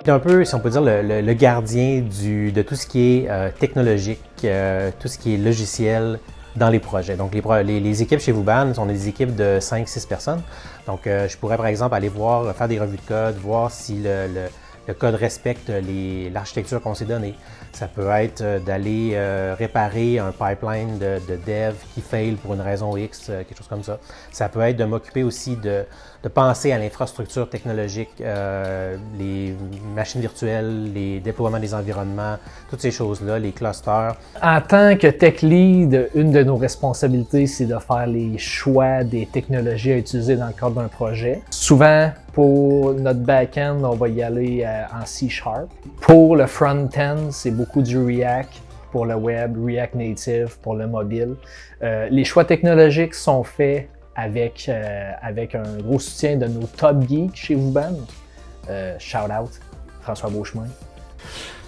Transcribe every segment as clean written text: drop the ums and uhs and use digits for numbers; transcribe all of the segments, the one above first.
C'est un peu, si on peut dire, le gardien de tout ce qui est technologique, tout ce qui est logiciel dans les projets. Donc, les équipes chez Wooban, on est des équipes de 5-6 personnes. Donc, je pourrais, par exemple, aller faire des revues de code, voir si le code respecte l'architecture qu'on s'est donnée. Ça peut être d'aller réparer un pipeline de dev qui fail pour une raison X, quelque chose comme ça. Ça peut être de m'occuper aussi de penser à l'infrastructure technologique, les machines virtuelles, les déploiements des environnements, toutes ces choses-là, les clusters. En tant que tech lead, une de nos responsabilités, c'est de faire les choix des technologies à utiliser dans le cadre d'un projet. Souvent, pour notre back-end, on va y aller en C#. Pour le front-end, c'est beaucoup du React. Pour le web, React Native, pour le mobile. Les choix technologiques sont faits avec un gros soutien de nos top geeks chez Wooban. Shout out, François Beauchemin.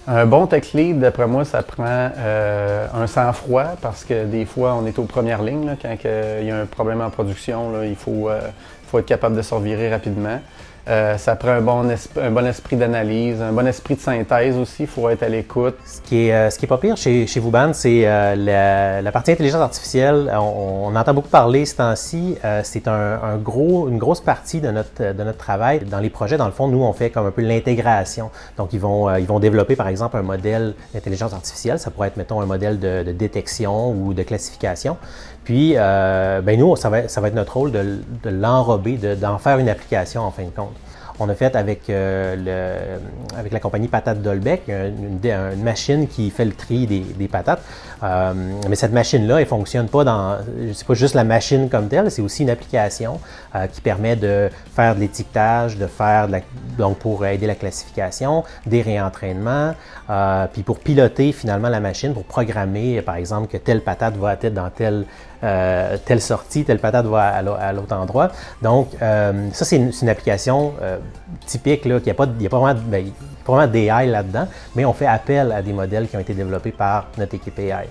Un bon tech lead, d'après moi, ça prend un sang-froid parce que des fois, on est aux premières lignes. Là, quand il y a un problème en production, là, il faut être capable de se revirer rapidement. Ça prend un bon esprit d'analyse, un bon esprit de synthèse aussi, il faut être à l'écoute. Ce qui est pas pire chez Wooban, c'est la partie intelligence artificielle. On entend beaucoup parler ce temps-ci. C'est une grosse partie de notre travail. Dans les projets, dans le fond, nous, on fait comme un peu l'intégration. Donc, ils vont développer, par exemple, un modèle d'intelligence artificielle. Ça pourrait être, mettons, un modèle de détection ou de classification. Puis, nous, ça va être notre rôle de l'enrober, d'en faire une application en fin de compte. On a fait avec la compagnie Patate Dolbec une machine qui fait le tri des patates. Mais cette machine-là, elle ne fonctionne pas c'est pas juste la machine comme telle, c'est aussi une application qui permet de faire de l'étiquetage, donc pour aider la classification, des réentraînements, puis pour piloter finalement la machine, pour programmer, par exemple, que telle patate va être dans telle sortie, telle patate va à l'autre endroit. Donc, ça, c'est une application typique, là, qu'il n'y a pas vraiment d'AI là-dedans, mais on fait appel à des modèles qui ont été développés par notre équipe AI.